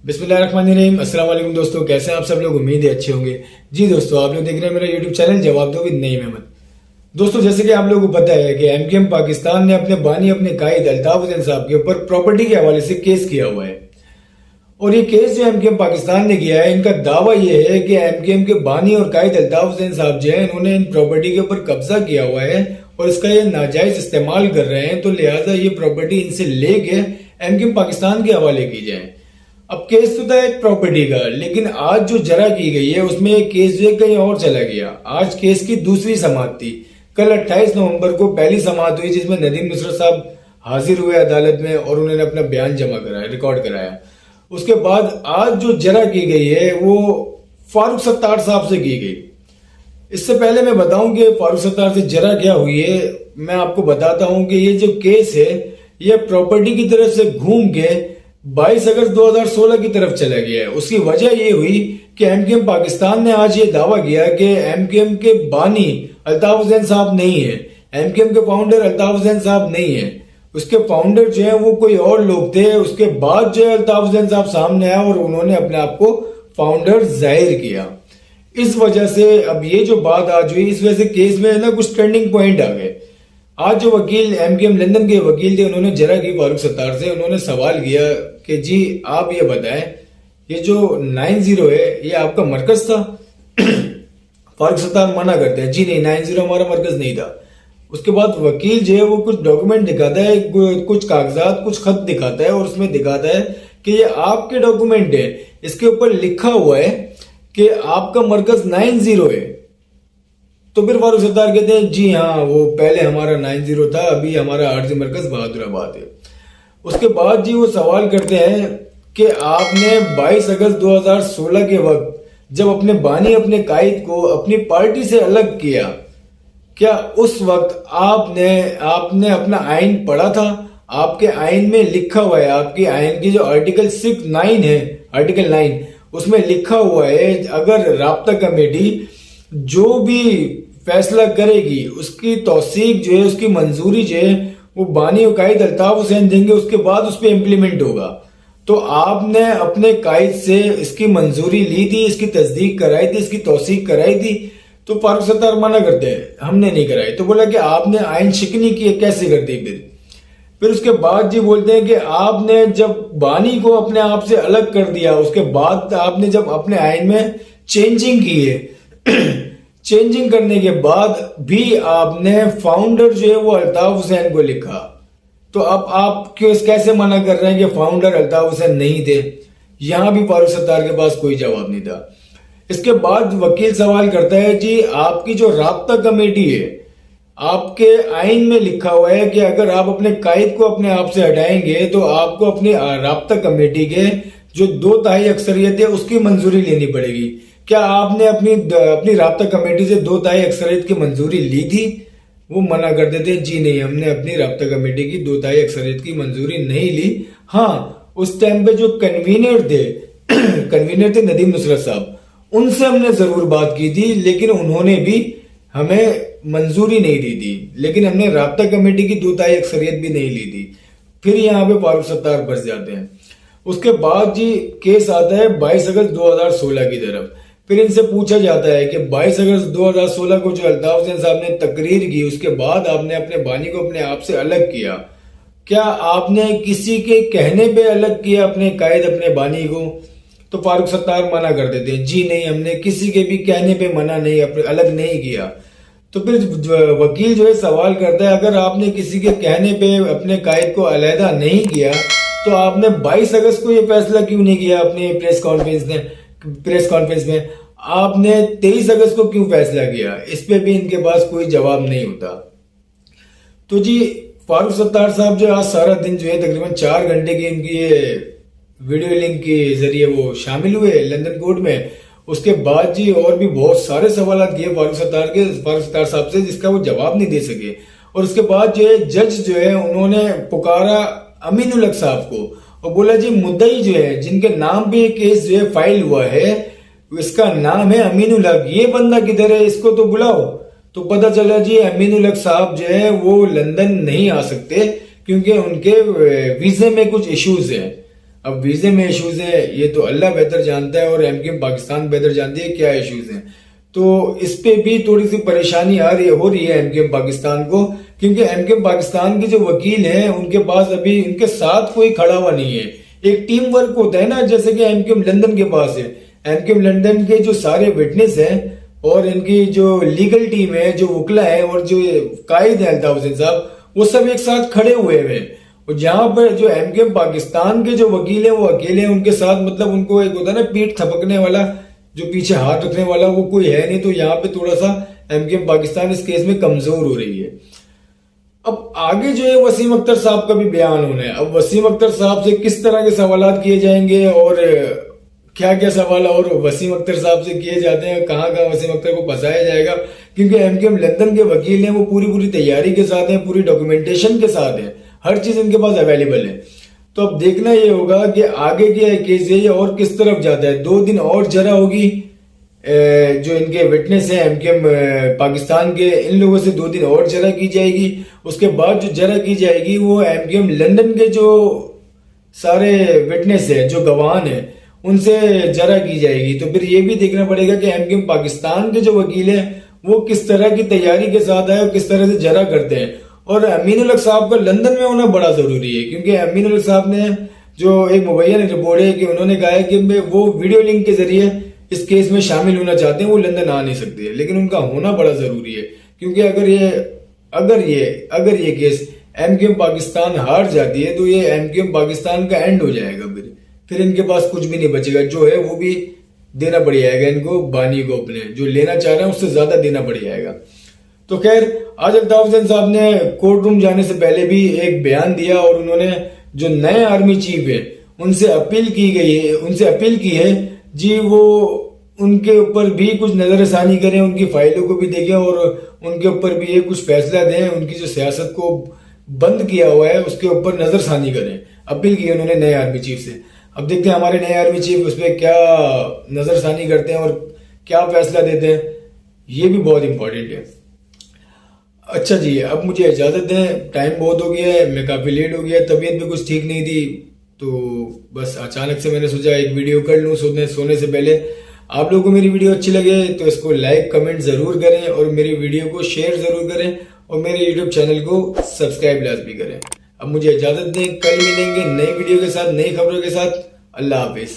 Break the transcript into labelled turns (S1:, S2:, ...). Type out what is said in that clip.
S1: बिस्मिल्लाहिर्रहमानिर्रहीम। अस्सलाम वालेकुम दोस्तों, कैसे हैं आप सब लोग। उम्मीद है अच्छे होंगे। जी दोस्तों, आप लोग देख रहे हैं मेरा यूट्यूब चैनल जवाब दो विद नईम अहमद। दोस्तों, जैसे कि आप लोगों को पता है कि एमकेएम पाकिस्तान ने अपने बानी अपने कायद अल्ताफ हुसैन साहब के ऊपर प्रॉपर्टी के हवाले से केस किया हुआ है। और ये केस जो एमकेएम पाकिस्तान ने किया है, इनका दावा यह है कि एमकेएम के बानी और कायद अल्ताफ हुसैन साहब जो है, इन्होंने इन प्रॉपर्टी के ऊपर कब्जा किया हुआ है और इसका ये नाजायज इस्तेमाल कर रहे हैं, तो लिहाजा ये प्रॉपर्टी इनसे लेके एमकेएम पाकिस्तान के हवाले की जाए। अब केस तो था एक प्रॉपर्टी का, लेकिन आज जो जरा की गई है उसमें एक केस जो है कहीं और चला गया। आज केस की दूसरी समाअत थी। कल 28 नवंबर को पहली समाअत हुई जिसमें नदीम नुसरत साहब हाजिर हुए अदालत में और उन्होंने अपना बयान जमा कराया, रिकॉर्ड कराया। उसके बाद आज जो जरा की गई है वो फारूक सत्तार साहब से की गई। इससे पहले मैं बताऊं कि फारूक सत्तार से जरा क्या हुई है, मैं आपको बताता हूं कि ये जो केस है ये प्रॉपर्टी की तरफ से घूम के 22 अगस्त 2016 की तरफ चला गया है। उसकी वजह ये हुई कि एमकेएम पाकिस्तान ने आज ये दावा किया कि एमकेएम के बानी अल्ताफ हुसैन साहब नहीं है, एमकेएम के फाउंडर अल्ताफ हुसैन साहब नहीं है, उसके फाउंडर जो है वो कोई और लोग थे। उसके बाद जो है अल्ताफ हुसैन साहब सामने आया और उन्होंने अपने आप को फाउंडर जाहिर किया। इस वजह से अब ये जो बात आज हुई, इस वजह से केस में ना कुछ टर्निंग पॉइंट आ गए। आज जो वकील एमकेएम लंदन के वकील थे, उन्होंने जरा की फारूक सत्तार से उन्होंने सवाल किया कि जी आप ये बताएं, ये जो 90 है ये आपका मरकज था। फारूक सत्तार मना करते हैं, जी नहीं, 90 हमारा मरकज नहीं था। उसके बाद वकील जो है वो कुछ डॉक्यूमेंट दिखाता है, कुछ कागजात, कुछ खत दिखाता है और उसमें दिखाता है कि ये आपके डॉक्यूमेंट है, इसके ऊपर लिखा हुआ है कि आपका मरकज 90 है। तो फिर फारूक सत्तार कहते हैं जी हाँ, वो पहले हमारा 90 था, अभी हमारा आरजी मरकज बहादुराबाद है। उसके बाद जी वो सवाल करते हैं कि आपने 22 अगस्त 2016 के वक्त जब अपने बानी अपने कायद को अपनी पार्टी से अलग किया, क्या उस वक्त आपने अपना आइन पढ़ा था? आपके आइन में लिखा हुआ है, आपके आइन की जो आर्टिकल 9 है, आर्टिकल 9, उसमें लिखा हुआ है अगर राब्ता कमेटी जो भी फैसला करेगी उसकी तौसीक जो है, उसकी मंजूरी जो है वो बानी और कायद अल्ताफ हुसैन देंगे, उसके बाद उस पर इम्प्लीमेंट होगा। तो आपने अपने कायद से इसकी मंजूरी ली थी, इसकी तस्दीक कराई थी, इसकी तौसीक कराई थी। तो फारूक सत्तार मना करते हैं, हमने नहीं कराई। तो बोला कि आपने आइन शिकनी की, कैसे कर दी? फिर उसके बाद जी बोलते हैं कि आपने जब बानी को अपने आप से अलग कर दिया, उसके बाद आपने जब अपने आइन में चेंजिंग की है चेंजिंग करने के बाद भी आपने फाउंडर जो है वो अल्ताफ हुसैन को लिखा। तो अब आप कैसे मना कर रहे हैं कि फाउंडर अल्ताफ हुसैन नहीं थे? यहां भी फारूक सत्तार के पास कोई जवाब नहीं था। इसके बाद वकील सवाल करता है, जी आपकी जो राब्ता कमेटी है, आपके आइन में लिखा हुआ है कि अगर आप अपने कायद को अपने आप से हटाएंगे तो आपको अपनी राब्ता कमेटी के जो 2/3 अक्सरियत है उसकी मंजूरी लेनी पड़ेगी। क्या आपने अपनी राब्ता कमेटी से 2/3 अक्सरियत की मंजूरी ली थी? वो मना कर देते, जी नहीं, हमने अपनी राब्ता कमेटी की 2/3 अक्सरियत की मंजूरी नहीं ली। हाँ, उस टाइम पे जो कन्वीनर थे नदीम नुसरत साहब, उनसे हमने जरूर बात की थी, लेकिन उन्होंने भी हमें मंजूरी नहीं दी थी, लेकिन हमने राब्ता कमेटी की 2/3 अक्सरियत भी नहीं ली थी। फिर यहाँ पे फारूक सत्तार फंस जाते हैं। उसके बाद जी केस आता है 22 अगस्त 2016 की तरफ। फिर इनसे पूछा जाता है कि 22 अगस्त 2016 को जो अल्ताफ हुसैन साहब ने तकरीर की, उसके बाद आपने अपने बानी को अपने आप से अलग किया, क्या आपने किसी के कहने पे अलग किया अपने कायद अपने बानी को? तो फारूक सत्तार मना कर देते हैं, जी नहीं, हमने किसी के भी कहने पे मना नहीं, अलग नहीं किया। तो फिर वकील जो है सवाल करता है, अगर आपने किसी के कहने पे अपने कायद को अलहदा नहीं किया तो आपने 22 अगस्त को यह फैसला क्यों नहीं किया अपने प्रेस कॉन्फ्रेंस में? आपने 23 अगस्त को क्यों फैसला किया? इस पे भी इनके पास कोई जवाब नहीं होता। तो जी फारूक सत्तार साहब जो आज सारा दिन जो है तकरीबन 4 घंटे की इनकी वीडियो लिंक के जरिए वो शामिल हुए लंदन कोर्ट में। उसके बाद जी और भी बहुत सारे सवाल किए फारूक सत्तार साहब से, जिसका वो जवाब नहीं दे सके। और उसके बाद जो है जज जो है उन्होंने पुकारा अमीनुल हक साहब को और बोला, जी मुद्दई जो है जिनके नाम पे केस जो है फाइल हुआ है, इसका नाम है अमीनुल हक, ये बंदा किधर है, इसको तो बुलाओ। तो पता चला जी अमीनुल हक साहब जो है वो लंदन नहीं आ सकते क्योंकि उनके वीजे में कुछ इश्यूज हैं। अब वीजे में इश्यूज है ये तो अल्लाह बेहतर जानता है और एमकेएम पाकिस्तान बेहतर जानती है क्या इश्यूज हैं। तो इस पे भी थोड़ी सी परेशानी हो रही है एमकेएम पाकिस्तान को, क्योंकि एमकेएम पाकिस्तान के जो वकील हैं उनके पास अभी उनके साथ कोई खड़ा हुआ नहीं है। एक टीम वर्क होता है ना, जैसे कि एमकेएम लंदन के पास है। एमकेएम लंदन के जो सारे विटनेस हैं और इनकी जो लीगल टीम है, जो वकला है और जो कायद है अल्ताफ हुसैन साहब, वो सब एक साथ खड़े हुए हैं। और जहां पर जो एमकेएम पाकिस्तान के जो वकील हैं वो अकेले हैं, उनके साथ मतलब उनको एक होता है ना पीठ थपकने वाला, जो पीछे हाथ रखने वाला, वो कोई है नहीं। तो यहाँ पे थोड़ा सा एमकेएम पाकिस्तान इस केस में कमजोर हो रही है। अब आगे जो है वसीम अख्तर साहब का भी बयान होना है। अब वसीम अख्तर साहब से किस तरह के सवाल किए जाएंगे और क्या क्या सवाल और वसीम अख्तर साहब से किए जाते हैं, कहाँ कहाँ वसीम अख्तर को फंसाया जाएगा, क्योंकि एमकेएम लंदन के वकील हैं वो पूरी तैयारी के साथ हैं, पूरी डॉक्यूमेंटेशन के साथ है, हर चीज इनके पास अवेलेबल है। तो अब देखना ये होगा कि आगे क्या केस है और किस तरफ जाता है। 2 दिन और जरा होगी, जो इनके विटनेस है एमकेएम पाकिस्तान के, इन लोगों से 2 दिन और जरा की जाएगी। उसके बाद जो जरा की जाएगी वो एमकेएम लंदन के जो सारे विटनेस है, जो गवाह है, उनसे जरा की जाएगी। तो फिर ये भी देखना पड़ेगा कि एमकेएम पाकिस्तान के जो वकील हैं वो किस तरह की तैयारी के साथ आए और किस तरह से जरा करते हैं। और अमीन उल हक साहब का लंदन में होना बड़ा जरूरी है, क्योंकि अमीन उल हक साहब ने जो एक मुबैयन रिपोर्ट है कि उन्होंने कहा है कि वो वीडियो लिंक के जरिए इस केस में शामिल होना चाहते हैं, वो लंदन आ नहीं सकते, लेकिन उनका होना बड़ा जरूरी है। क्योंकि अगर ये केस एमकेएम पाकिस्तान हार जाती है तो ये एमकेएम पाकिस्तान का एंड हो जाएगा। फिर इनके पास कुछ भी नहीं बचेगा, जो है वो भी देना पड़ जाएगा इनको, बानी को अपने जो लेना चाह रहे हैं उससे ज्यादा देना पड़ जाएगा। तो खैर, आज अल्ताफ हुसैन साहब ने कोर्ट रूम जाने से पहले भी एक बयान दिया और उन्होंने जो नए आर्मी चीफ है उनसे अपील की है जी वो उनके ऊपर भी कुछ नजरसानी करें, उनकी फाइलों को भी देखें और उनके ऊपर भी ये कुछ फैसला दें, उनकी जो सियासत को बंद किया हुआ है उसके ऊपर नजरसानी करें। अपील की उन्होंने नए आर्मी चीफ से। अब देखते हैं हमारे नए आर्मी चीफ उस पर क्या नजरसानी करते हैं और क्या फैसला देते हैं, ये भी बहुत इंपॉर्टेंट है। अच्छा जी, अब मुझे इजाजत दें, टाइम बहुत हो गया है, मैं काफी लेट हो गया, तबीयत भी कुछ ठीक नहीं थी, तो बस अचानक से मैंने सोचा एक वीडियो कर लूं सोने से पहले। आप लोगों को मेरी वीडियो अच्छी लगे तो इसको लाइक कमेंट जरूर करें और मेरी वीडियो को शेयर जरूर करें और मेरे यूट्यूब चैनल को सब्सक्राइब लाजमी करें। अब मुझे इजाजत दें, कल मिलेंगे नई वीडियो के साथ, नई खबरों के साथ। अल्लाह हाफिज।